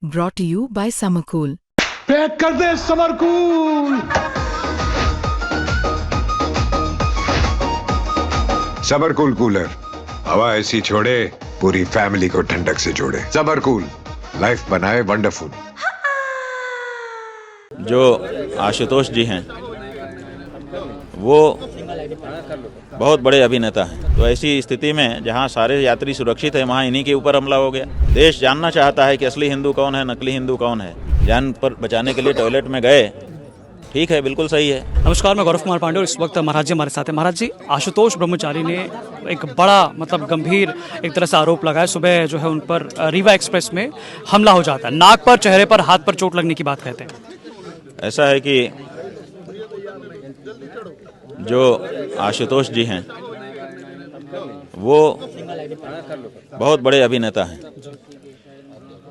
brought to you by Summercool. Pack कर दे summer cool. Summer cool cooler हवा ऐसी छोड़े पूरी फैमिली को ठंडक से जोड़े। समरकूल लाइफ बनाए वंडरफुल। जो आशुतोष जी हैं वो बहुत बड़े अभिनेता हैं, तो ऐसी स्थिति में जहां सारे यात्री सुरक्षित हैं वहां इन्हीं के ऊपर हमला हो गया। देश जानना चाहता है कि असली हिंदू कौन है, नकली हिंदू कौन है। जान पर बचाने के लिए टॉयलेट में गए, ठीक है, बिल्कुल सही है। नमस्कार, मैं गौरव कुमार पांडे और इस वक्त महाराज जी हमारे साथ हैं। महाराज जी, आशुतोष ब्रह्मचारी ने एक बड़ा गंभीर एक तरह से आरोप लगाया। सुबह जो है उन पर रीवा एक्सप्रेस में हमला हो जाता है, नाक पर, चेहरे पर, हाथ पर चोट लगने की बात कहते हैं। ऐसा है कि जो आशुतोष जी हैं वो बहुत बड़े अभिनेता हैं।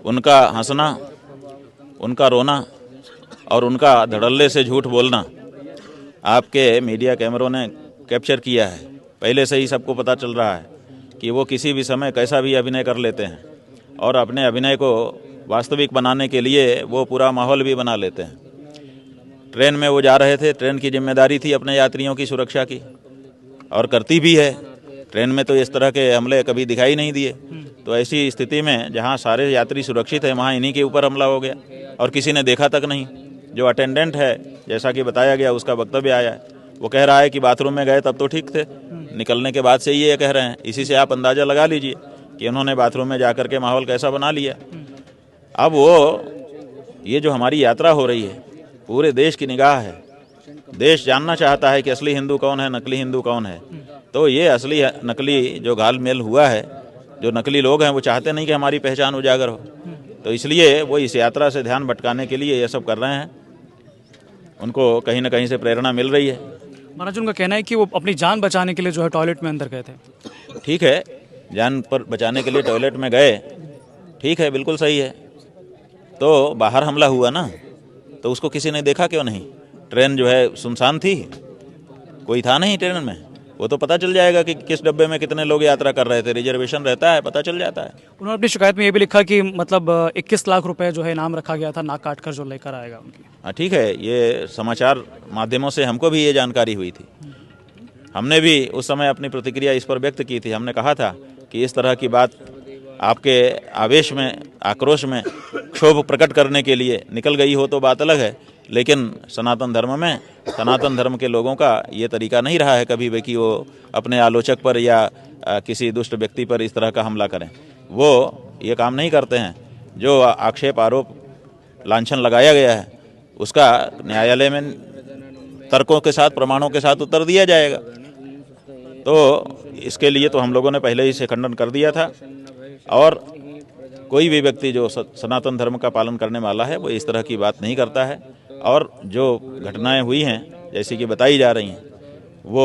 उनका हंसना, उनका रोना और उनका धड़ल्ले से झूठ बोलना आपके मीडिया कैमरों ने कैप्चर किया है। पहले से ही सबको पता चल रहा है कि वो किसी भी समय कैसा भी अभिनय कर लेते हैं और अपने अभिनय को वास्तविक बनाने के लिए वो पूरा माहौल भी बना लेते हैं। ट्रेन में वो जा रहे थे, ट्रेन की जिम्मेदारी थी अपने यात्रियों की सुरक्षा की और करती भी है। ट्रेन में तो इस तरह के हमले कभी दिखाई नहीं दिए। तो ऐसी स्थिति में जहां सारे यात्री सुरक्षित हैं वहां इन्हीं के ऊपर हमला हो गया और किसी ने देखा तक नहीं। जो अटेंडेंट है, जैसा कि बताया गया, उसका वक्तव्य आया है, वो कह रहा है कि बाथरूम में गए तब तो ठीक थे, निकलने के बाद से ये कह रहे हैं। इसी से आप अंदाज़ा लगा लीजिए कि उन्होंने बाथरूम में जाकर के माहौल कैसा बना लिया। अब वो ये जो हमारी यात्रा हो रही है, पूरे देश की निगाह है। देश जानना चाहता है कि असली हिंदू कौन है, नकली हिंदू कौन है। तो ये असली नकली जो घालमेल हुआ है, जो नकली लोग हैं वो चाहते नहीं कि हमारी पहचान उजागर हो। तो इसलिए वो इस यात्रा से ध्यान भटकाने के लिए ये सब कर रहे हैं। उनको कहीं ना कहीं से प्रेरणा मिल रही है। महाराज, उनका कहना है कि वो अपनी जान बचाने के लिए जो है टॉयलेट में अंदर गए थे। ठीक है, जान पर बचाने के लिए टॉयलेट में गए, ठीक है, बिल्कुल सही है। तो बाहर हमला हुआ ना, तो उसको किसी ने देखा क्यों नहीं? ट्रेन जो है सुनसान थी, कोई था नहीं ट्रेन में। वो तो पता चल जाएगा कि किस डब्बे में कितने लोग यात्रा कर रहे थे। रिजर्वेशन रहता है, पता चल जाता है। उन्होंने अपनी शिकायत में ये भी लिखा कि 21 लाख रुपए जो है इनाम रखा गया था, नाक काट कर जो लेकर आएगा उनकी। हाँ, ठीक है, ये समाचार माध्यमों से हमको भी ये जानकारी हुई थी। हमने भी उस समय अपनी प्रतिक्रिया इस पर व्यक्त की थी। हमने कहा था कि इस तरह की बात आपके आवेश में, आक्रोश में, क्षोभ प्रकट करने के लिए निकल गई हो तो बात अलग है, लेकिन सनातन धर्म में, सनातन धर्म के लोगों का ये तरीका नहीं रहा है कभी भी कि वो अपने आलोचक पर या किसी दुष्ट व्यक्ति पर इस तरह का हमला करें। वो ये काम नहीं करते हैं। जो आक्षेप, आरोप, लांछन लगाया गया है उसका न्यायालय में तर्कों के साथ, प्रमाणों के साथ उत्तर दिया जाएगा। तो इसके लिए तो हम लोगों ने पहले ही से खंडन कर दिया था और कोई भी व्यक्ति जो सनातन धर्म का पालन करने वाला है वो इस तरह की बात नहीं करता है। और जो घटनाएं हुई हैं, जैसे कि बताई जा रही हैं, वो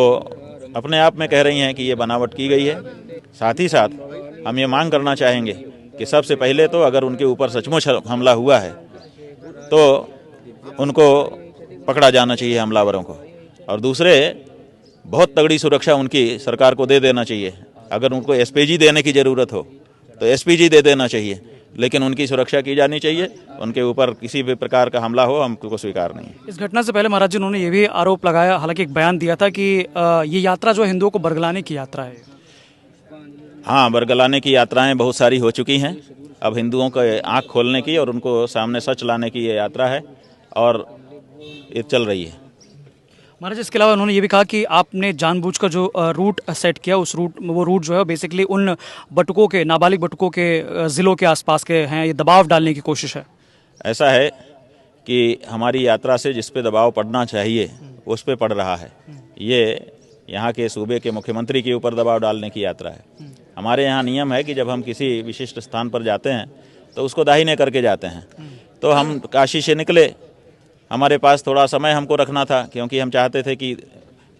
अपने आप में कह रही हैं कि ये बनावट की गई है। साथ ही साथ हम ये मांग करना चाहेंगे कि सबसे पहले तो अगर उनके ऊपर सचमुच हमला हुआ है तो उनको पकड़ा जाना चाहिए, हमलावरों को। और दूसरे, बहुत तगड़ी सुरक्षा उनकी सरकार को दे देना चाहिए। अगर उनको एसपीजी देने की ज़रूरत हो तो एसपीजी दे देना चाहिए, लेकिन उनकी सुरक्षा की जानी चाहिए। उनके ऊपर किसी भी प्रकार का हमला हो हमको स्वीकार नहीं है। इस घटना से पहले महाराज जी उन्होंने ये भी आरोप लगाया, हालांकि एक बयान दिया था कि ये यात्रा जो हिंदुओं को बरगलाने की यात्रा है। हाँ, बरगलाने की यात्राएं बहुत सारी हो चुकी हैं। अब हिंदुओं को आँख खोलने की और उनको सामने सच लाने की ये यात्रा है और ये चल रही है। महाराज, इसके अलावा उन्होंने ये भी कहा कि आपने जानबूझकर जो रूट सेट किया, उस वो रूट जो है बेसिकली उन बटुकों के, नाबालिग बटुकों के ज़िलों के आसपास के हैं, ये दबाव डालने की कोशिश है। ऐसा है कि हमारी यात्रा से जिस पे दबाव पड़ना चाहिए उस पे पड़ रहा है। ये यहाँ के सूबे के मुख्यमंत्री के ऊपर दबाव डालने की यात्रा है। हमारे यहाँ नियम है कि जब हम किसी विशिष्ट स्थान पर जाते हैं तो उसको दाहिने करके जाते हैं। तो हम काशी से निकले, हमारे पास थोड़ा समय हमको रखना था, क्योंकि हम चाहते थे कि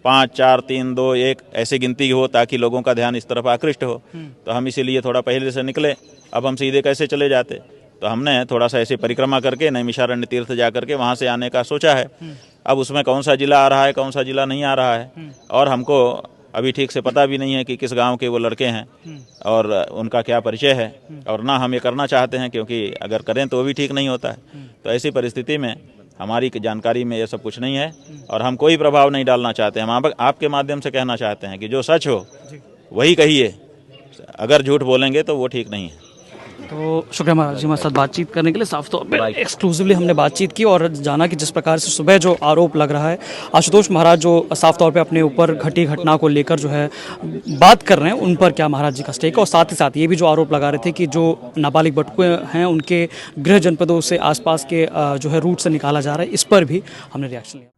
5, 4, 3, 2, 1 ऐसी गिनती हो ताकि लोगों का ध्यान इस तरफ आकृष्ट हो। तो हम इसीलिए थोड़ा पहले से निकले। अब हम सीधे कैसे चले जाते, तो हमने थोड़ा सा ऐसे परिक्रमा करके नैमिषारण्य तीर्थ जा करके वहाँ से आने का सोचा है। अब उसमें कौन सा जिला आ रहा है, कौन सा जिला नहीं आ रहा है, और हमको अभी ठीक से पता भी नहीं है कि किस गांव के वो लड़के हैं और उनका क्या परिचय है, और ना हम ये करना चाहते हैं, क्योंकि अगर करें तो वो भी ठीक नहीं होता है। तो ऐसी परिस्थिति में हमारी जानकारी में ये सब कुछ नहीं है और हम कोई प्रभाव नहीं डालना चाहते हैं। हम आपके माध्यम से कहना चाहते हैं कि जो सच हो वही कहिए, अगर झूठ बोलेंगे तो वो ठीक नहीं है। तो शुक्रिया महाराज जी हमारे साथ बातचीत करने के लिए। साफ तौर पे एक्सक्लूसिवली हमने बातचीत की और जाना कि जिस प्रकार से सुबह जो आरोप लग रहा है आशुतोष महाराज जो साफ तौर पे अपने ऊपर घटी घटना को लेकर जो है बात कर रहे हैं, उन पर क्या महाराज जी का स्टेक है, और साथ ही साथ ये भी जो आरोप लगा रहे थे कि जो नाबालिग बटुए हैं उनके गृह जनपदों से आसपास के जो है रूट से निकाला जा रहा है, इस पर भी हमने रिएक्शन लिया।